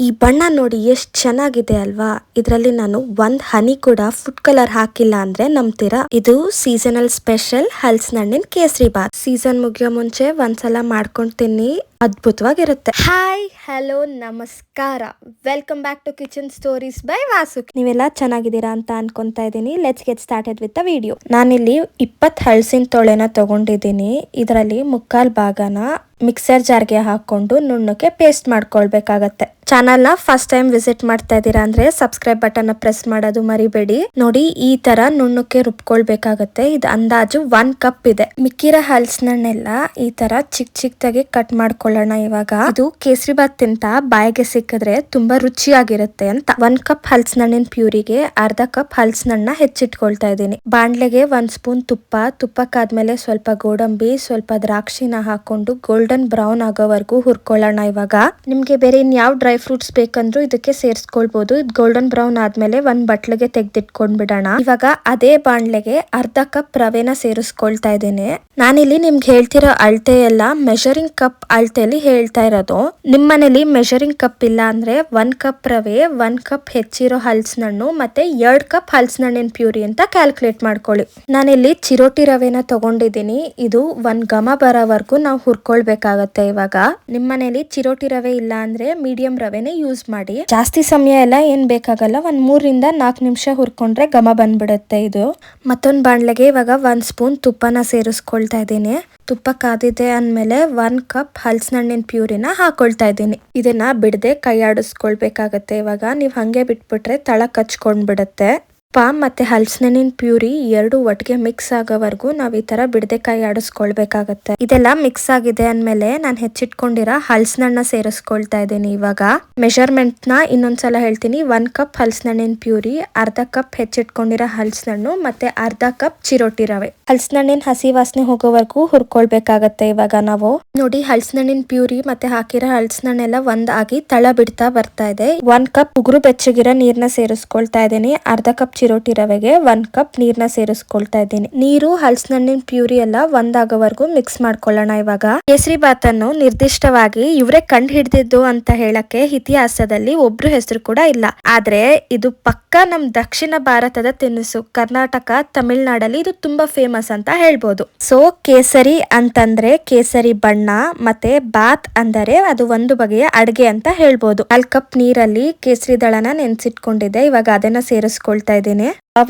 ಈ ಬಣ್ಣ ನೋಡಿ ಎಷ್ಟು ಚೆನ್ನಾಗಿದೆ ಅಲ್ವಾ. ಇದರಲ್ಲಿ ನಾನು ಒಂದ್ ಹನಿ ಕೂಡ ಫುಡ್ ಕಲರ್ ಹಾಕಿಲ್ಲ ಅಂದ್ರೆ ನಂಬ್ತೀರಾ. ಇದು seasonal special ಹಲಸಿನಹಣ್ಣಿನ kesari bath. Season ಮುಗಿಯೋ ಮುಂಚೆ ಒಂದ್ಸಲ ಮಾಡ್ಕೊಂಡು ತಿನ್ನಿ, ಅದ್ಭುತವಾಗಿರುತ್ತೆ. ಹಾಯ್, ಹಲೋ, ನಮಸ್ಕಾರ. Welcome back to kitchen stories by Vasuki. ನೀವೆಲ್ಲ ಚೆನ್ನಾಗಿದ್ದೀರಾ ಅಂತ ಅನ್ಕೊಂತಾ ಇದ್ದೀನಿ. Let's get started with the video. ನಾನಿಲ್ಲಿ 20 ಹಲಸಿನ ತೊಳೆನ ತಗೊಂಡಿದ್ದೀನಿ. ಇದರಲ್ಲಿ ಮುಕ್ಕಾಲ್ ಭಾಗನ ಮಿಕ್ಸರ್ ಜಾರ್ಗೆ ಹಾಕೊಂಡು ನುಣ್ಣಕ್ಕೆ ಪೇಸ್ಟ್ ಮಾಡ್ಕೊಳ್ಬೇಕಾಗತ್ತೆ. ಚಾನಲ್ ನ ಫಸ್ಟ್ ಟೈಮ್ ವಿಸಿಟ್ ಮಾಡ್ತಾ ಇದ್ದೀರಾ ಅಂದ್ರೆ ಸಬ್ಸ್ಕ್ರೈಬ್ ಬಟನ್ ಪ್ರೆಸ್ ಮಾಡೋದು ಮರಿಬೇಡಿ. ನೋಡಿ, ಈ ತರ ನುಣ್ಣಕ್ಕೆ ರುಬ್ಕೊಳ್ಬೇಕಾಗತ್ತೆ. ಇದು ಅಂದಾಜು 1 ಕಪ್ ಇದೆ. ಮಿಕ್ಕಿರೋ ಹಲಸಿನನ್ನೆಲ್ಲ ಈ ತರ ಚಿಕ್ಕದಾಗಿ ಕಟ್ ಮಾಡ್ಕೊಳ್ಳೋಣ. ಇವಾಗ ಇದು ಕೇಸರಿ ಬಾತ್ ತಿಂತ ಬಾಯಿಗೆ ಸಿಕ್ಕಿದ್ರೆ ತುಂಬಾ ರುಚಿಯಾಗಿರುತ್ತೆ ಅಂತ 1 ಕಪ್ ಹಲಸಿನಹಣ್ಣಿನ ಪ್ಯೂರಿಗೆ ಅರ್ಧ ಕಪ್ ಹಲಸಿನಹಣ್ಣ ಹೆಚ್ಚಿಟ್ಕೊಳ್ತಾ ಇದ್ದೀನಿ. ಬಾಣ್ಲೆಗೆ 1 ಸ್ಪೂನ್ ತುಪ್ಪಕ್ಕಾದ್ಮೇಲೆ ಸ್ವಲ್ಪ ಗೋಡಂಬಿ, ಸ್ವಲ್ಪ ದ್ರಾಕ್ಷಿನ ಹಾಕೊಂಡು ಗೋಲ್ಡನ್ ಬ್ರೌನ್ ಆಗೋವರೆಗೂ ಹುರ್ಕೊಳ್ಳೋಣ. ಇವಾಗ ನಿಮ್ಗೆ ಬೇರೆ ಇನ್ಯಾವ ಡ್ರೈ ಫ್ರೂಟ್ಸ್ ಬೇಕಂದ್ರೂ ಇದಕ್ಕೆ ಸೇರಿಸ್ಕೊಳ್ಬಹುದು. ಗೋಲ್ಡನ್ ಬ್ರೌನ್ ಆದ್ಮೇಲೆ 1 ಬಟ್ಲಿಗೆ ತೆಗ್ದಿಟ್ಕೊಂಡ್ ಬಿಡೋಣ. ಇವಾಗ ಅದೇ ಬಾಣ್ಲೆಗೆ ಅರ್ಧ ಕಪ್ ರವೆನ ಸೇರಿಸ್ಕೊಳ್ತಾ ಇದ್ದೀನಿ. ನಾನಿಲ್ಲಿ ನಿಮ್ಗೆ ಹೇಳ್ತಿರೋ ಅಳತೆ ಎಲ್ಲ ಮೆಷರಿಂಗ್ ಕಪ್ ಅಳತೆಯಲ್ಲಿ ಹೇಳ್ತಾ ಇರೋದು. ನಿಮ್ ಮನೇಲಿ ಮೆಷರಿಂಗ್ ಕಪ್ ಇಲ್ಲ ಅಂದ್ರೆ 1 ಕಪ್ ರವೆ, 1 ಕಪ್ ಹೆಚ್ಚಿರೋ ಹಲಸಿನಹಣ್ಣು ಮತ್ತೆ 2 ಕಪ್ ಹಲಸಿನಹಣ್ಣಿನ ಪ್ಯೂರಿ ಅಂತ ಕ್ಯಾಲ್ಕುಲೇಟ್ ಮಾಡ್ಕೊಳ್ಳಿ. ನಾನಿಲ್ಲಿ ಚಿರೋಟಿ ರವೆನ ತಗೊಂಡಿದ್ದೀನಿ. ಇದು 1 ಘಮ ಬರೋವರೆಗೂ ನಾವು ಹುರ್ಕೊಳ್ಬೇಕಾಗತ್ತೆ. ಇವಾಗ ನಿಮ್ ಮನೇಲಿ ಚಿರೋಟಿ ರವೆ ಇಲ್ಲ ಅಂದ್ರೆ ಮೀಡಿಯಂ ರವೆನೇ ಯೂಸ್ ಮಾಡಿ. ಜಾಸ್ತಿ ಸಮಯ ಎಲ್ಲ ಏನ್ ಬೇಕಾಗಲ್ಲ, 3 ರಿಂದ 4 ನಿಮಿಷ ಹುರ್ಕೊಂಡ್ರೆ ಘಮ ಬಂದ್ಬಿಡುತ್ತೆ. ಇದು ಮತ್ತೊಂದು ಬಾಣ್ಲೆಗೆ ಇವಾಗ 1 ಸ್ಪೂನ್ ತುಪ್ಪನ ಸೇರಿಸ್ಕೊಳ್ತಾ ಇದ್ದೀನಿ. ತುಪ್ಪ ಕಾದಿದೆ ಅಂದ್ಮೇಲೆ 1 ಕಪ್ ಹಲಸಿನಹಣ್ಣಿನ ಪ್ಯೂರಿನ ಹಾಕೊಳ್ತಾ ಇದ್ದೀನಿ. ಇದನ್ನ ಬಿಡದೆ ಕೈ ಆಡಿಸ್ಕೊಳ್ಬೇಕಾಗತ್ತೆ. ಇವಾಗ ನೀವ್ ಹಂಗೆ ಬಿಟ್ಬಿಟ್ರೆ ತಳ ಕಚ್ಕೊಂಡ್ಬಿಡತ್ತೆ. ತುಪ್ಪ ಮತ್ತೆ ಹಲಸಿನಹಣ್ಣಿನ ಪ್ಯೂರಿ ಎರಡು ಒಟ್ಟಿಗೆ ಮಿಕ್ಸ್ ಆಗೋವರೆಗೂ ನಾವ್ ಈ ತರ ಬಿಡದೆ ಕೈ ಆಡಿಸ್ಕೊಳ್ಬೇಕಾಗತ್ತೆ. ಇದೆಲ್ಲ ಮಿಕ್ಸ್ ಆಗಿದೆ ಅಂದ್ಮೇಲೆ ನಾನು ಹೆಚ್ಚಿಟ್ಕೊಂಡಿರೋ ಹಲಸಿನಹಣ್ಣ ಸೇರಿಸ್ಕೊಳ್ತಾ ಇದ್ದೀನಿ. ಇವಾಗ ಮೆಷರ್ಮೆಂಟ್ ನ ಇನ್ನೊಂದ್ಸಲ ಹೇಳ್ತೀನಿ. 1 ಕಪ್ ಹಲಸಿನಹಣ್ಣಿನ ಪ್ಯೂರಿ, ಅರ್ಧ ಕಪ್ ಹೆಚ್ಚಿಟ್ಕೊಂಡಿರೋ ಹಲಸಿನಹಣ್ಣು ಮತ್ತೆ ಅರ್ಧ ಕಪ್ ಚಿರೋಟಿ ರವೆ. ಹಲಸಿನಹಣ್ಣಿನ ಹಸಿ ವಾಸನೆ ಹೋಗೋವರೆಗೂ ಹುರ್ಕೊಳ್ಬೇಕಾಗತ್ತೆ. ಇವಾಗ ನಾವು ನೋಡಿ, ಹಲಸಿನಹಣ್ಣಿನ ಪ್ಯೂರಿ ಮತ್ತೆ ಹಾಕಿರೋ ಹಲಸಿನಹಣ್ಣೆಲ್ಲ ಒಂದಾಗಿ ತಳ ಬಿಡ್ತಾ ಬರ್ತಾ ಇದೆ. 1 ಕಪ್ ಉಗುರು ಬೆಚ್ಚಗಿರೋ ನೀರ್ನ ಸೇರಿಸ್ಕೊಳ್ತಾ ಇದ್ದೀನಿ. ಅರ್ಧ ಕಪ್ ಚಿರೋಟಿ ರವೆಗೆ 1 ಕಪ್ ನೀರ್ನ ಸೇರಿಸ್ಕೊಳ್ತಾ ಇದ್ದೀನಿ. ನೀರು, ಹಲಸಿನಹಣ್ಣಿನ ಪ್ಯೂರಿ ಎಲ್ಲ ಒಂದಾಗೋವರೆಗೂ ಮಿಕ್ಸ್ ಮಾಡ್ಕೊಳ್ಳೋಣ. ಇವಾಗ ಕೇಸರಿ ಬಾತ್ ಅನ್ನು ನಿರ್ದಿಷ್ಟವಾಗಿ ಇವರೇ ಕಂಡು ಹಿಡಿದಿದ್ದು ಅಂತ ಹೇಳಕ್ಕೆ ಇತಿಹಾಸದಲ್ಲಿ ಒಬ್ರು ಹೆಸರು ಕೂಡ ಇಲ್ಲ. ಆದ್ರೆ ಇದು ಪಕ್ಕಾ ನಮ್ ದಕ್ಷಿಣ ಭಾರತದ ತಿನಿಸು. ಕರ್ನಾಟಕ, ತಮಿಳ್ನಾಡಲ್ಲಿ ಇದು ತುಂಬಾ ಫೇಮಸ್ ಅಂತ ಹೇಳ್ಬೋದು. ಸೊ ಕೇಸರಿ ಅಂತಂದ್ರೆ ಕೇಸರಿ ಬಣ್ಣ, ಮತ್ತೆ ಬಾತ್ ಅಂದರೆ ಅದು ಒಂದು ಬಗೆಯ ಅಡ್ಗೆ ಅಂತ ಹೇಳ್ಬೋದು. 4 ಕಪ್ ನೀರಲ್ಲಿ ಕೇಸರಿ ದಳನ ನೆನ್ಸಿಟ್ಕೊಂಡಿದ್ದೆ. ಇವಾಗ ಅದನ್ನ ಸೇರಿಸ್ಕೊಳ್ತಾ ಇದ್ದೀನಿ.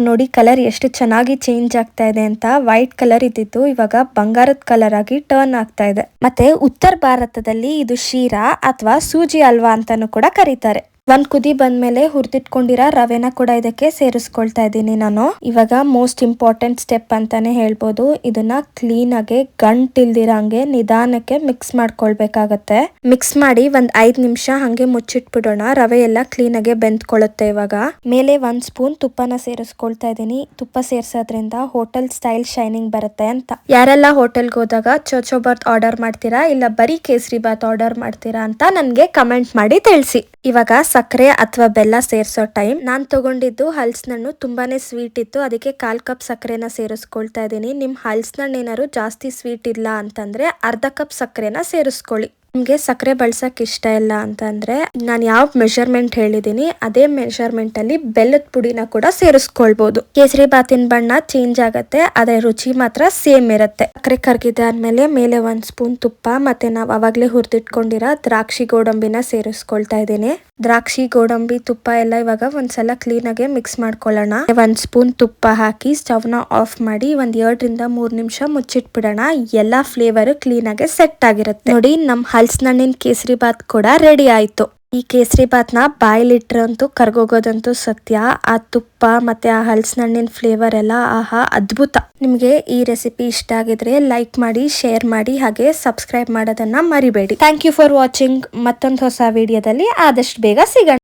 ನೋಡಿ, ಕಲರ್ ಎಷ್ಟು ಚೆನ್ನಾಗಿ ಚೇಂಜ್ ಆಗ್ತಾ ಇದೆ ಅಂತ. ವೈಟ್ ಕಲರ್ ಇದ್ದಿದ್ದು ಇವಾಗ ಬಂಗಾರದ ಕಲರ್ ಆಗಿ ಟರ್ನ್ ಆಗ್ತಾ ಇದೆ. ಮತ್ತೆ ಉತ್ತರ ಭಾರತದಲ್ಲಿ ಇದು ಶೀರಾ ಅಥವಾ ಸೂಜಿ ಹಲ್ವಾ ಅಂತಾನು ಕೂಡ ಕರೀತಾರೆ. 1 ಕುದಿ ಬಂದ್ಮೇಲೆ ಹುರಿದಿಟ್ಕೊಂಡಿರೋ ರವೆನ ಕೂಡ ಇದಕ್ಕೆ ಸೇರಿಸ್ಕೊಳ್ತಾ ಇದ್ದೀನಿ ನಾನು. ಇವಾಗ ಮೋಸ್ಟ್ ಇಂಪಾರ್ಟೆಂಟ್ ಸ್ಟೆಪ್ ಅಂತಾನೆ ಹೇಳ್ಬೋದು. ಇದನ್ನ ಕ್ಲೀನ್ ಆಗಿ ಗಂಟಿಲ್ದಿರಂಗೆ ನಿಧಾನಕ್ಕೆ ಮಿಕ್ಸ್ ಮಾಡ್ಕೊಳ್ಬೇಕಾಗತ್ತೆ. ಮಿಕ್ಸ್ ಮಾಡಿ 5 ನಿಮಿಷ ಹಂಗೆ ಮುಚ್ಚಿಟ್ಬಿಡೋಣ. ರವೆ ಎಲ್ಲ ಕ್ಲೀನ್ ಆಗಿ ಬೆಂದ್ಕೊಳ್ಳುತ್ತೆ. ಇವಾಗ ಮೇಲೆ 1 ಸ್ಪೂನ್ ತುಪ್ಪನ ಸೇರಿಸ್ಕೊಳ್ತಾ ಇದ್ದೀನಿ. ತುಪ್ಪ ಸೇರ್ಸೋದ್ರಿಂದ ಹೋಟೆಲ್ ಸ್ಟೈಲ್ ಶೈನಿಂಗ್ ಬರುತ್ತೆ ಅಂತ. ಯಾರೆಲ್ಲ ಹೋಟೆಲ್ಗೆ ಹೋದಾಗ ಚೋಚೋ ಬಾತ್ ಆರ್ಡರ್ ಮಾಡ್ತೀರಾ ಇಲ್ಲ ಬರೀ ಕೇಸರಿ ಬಾತ್ ಆರ್ಡರ್ ಮಾಡ್ತೀರಾ ಅಂತ ನನ್ಗೆ ಕಮೆಂಟ್ ಮಾಡಿ ತಿಳಿಸಿ. ಇವಾಗ ಸಕ್ಕರೆ ಅಥವಾ ಬೆಲ್ಲ ಸೇರಿಸೋ ಟೈಮ್. ನಾನ್ ತಗೊಂಡಿದ್ದು ಹಲಸಿನಹಣ್ಣು ತುಂಬಾನೇ ಸ್ವೀಟ್ ಇತ್ತು, ಅದಕ್ಕೆ 1/4 ಕಪ್ ಸಕ್ಕರೆನ ಸೇರಿಸ್ಕೊಳ್ತಾ ಇದ್ದೀನಿ. ನಿಮ್ ಹಲಸಿನಹಣ್ಣು ಏನಾದ್ರು ಜಾಸ್ತಿ ಸ್ವೀಟ್ ಇಲ್ಲ ಅಂತಂದ್ರೆ ಅರ್ಧ ಕಪ್ ಸಕ್ಕರೆನ ಸೇರಿಸ್ಕೊಳ್ಳಿ. ನಿಮ್ಗೆ ಸಕ್ಕರೆ ಬಳಸಕ್ ಇಷ್ಟ ಇಲ್ಲ ಅಂತಂದ್ರೆ ನಾನು ಯಾವ ಮೆಷರ್ಮೆಂಟ್ ಹೇಳಿದೀನಿ ಅದೇ ಮೆಷರ್ಮೆಂಟ್ ಅಲ್ಲಿ ಬೆಲ್ಲದ ಪುಡಿನ ಕೂಡ ಸೇರಿಸ್ಕೊಳ್ಬಹುದು. ಕೇಸರಿ ಬಾತಿನ ಬಣ್ಣ ಚೇಂಜ್ ಆಗತ್ತೆ, ಆದ್ರೆ ರುಚಿ ಮಾತ್ರ ಸೇಮ್ ಇರುತ್ತೆ. ಸಕ್ಕರೆ ಕರ್ಗಿದೆ ಆದ್ಮೇಲೆ ಮೇಲೆ 1 ಸ್ಪೂನ್ ತುಪ್ಪ ಮತ್ತೆ ನಾವು ಅವಾಗ್ಲೇ ಹುರಿದಿಟ್ಕೊಂಡಿರೋ ದ್ರಾಕ್ಷಿ ಗೋಡಂಬಿನ ಸೇರಿಸ್ಕೊಳ್ತಾ ಇದ್ದೀನಿ. ದ್ರಾಕ್ಷಿ, ಗೋಡಂಬಿ, ತುಪ್ಪ ಎಲ್ಲ ಇವಾಗ ಒಂದ್ಸಲ ಕ್ಲೀನ್ ಆಗಿ ಮಿಕ್ಸ್ ಮಾಡ್ಕೊಳ್ಳೋಣ. 1 ಸ್ಪೂನ್ ತುಪ್ಪ ಹಾಕಿ ಸ್ಟವ್ ನ ಆಫ್ ಮಾಡಿ 2 ರಿಂದ 3 ನಿಮಿಷ ಮುಚ್ಚಿಟ್ಬಿಡೋಣ. ಎಲ್ಲಾ ಫ್ಲೇವರ್ ಕ್ಲೀನ್ ಆಗಿ ಸೆಟ್ ಆಗಿರುತ್ತೆ. ನೋಡಿ, ನಮ್ ಹಲಸಿನಹಣ್ಣಿನ ಕೇಸರಿ ಬಾತ್ ಕೂಡ ರೆಡಿ ಆಯ್ತು. ಈ ಕೇಸರಿ ಬಾತ್ ನ ಬಾಯ್ಲಿಟ್ರಂತೂ ಕರ್ಗೋಗೋದಂತೂ ಸತ್ಯ. ಆ ತುಪ್ಪ ಮತ್ತೆ ಆ ಹಲಸಿನಹಣ್ಣಿನ ಫ್ಲೇವರ್ ಎಲ್ಲ ಆಹಾ, ಅದ್ಭುತ. ನಿಮ್ಗೆ ಈ ರೆಸಿಪಿ ಇಷ್ಟ ಆಗಿದ್ರೆ ಲೈಕ್ ಮಾಡಿ, ಶೇರ್ ಮಾಡಿ, ಹಾಗೆ ಸಬ್ಸ್ಕ್ರೈಬ್ ಮಾಡೋದನ್ನ ಮರಿಬೇಡಿ. Thank you for watching. ಮತ್ತೊಂದು ಹೊಸ ವಿಡಿಯೋದಲ್ಲಿ ಆದಷ್ಟು ಬೇಗ ಸಿಗೋಣ.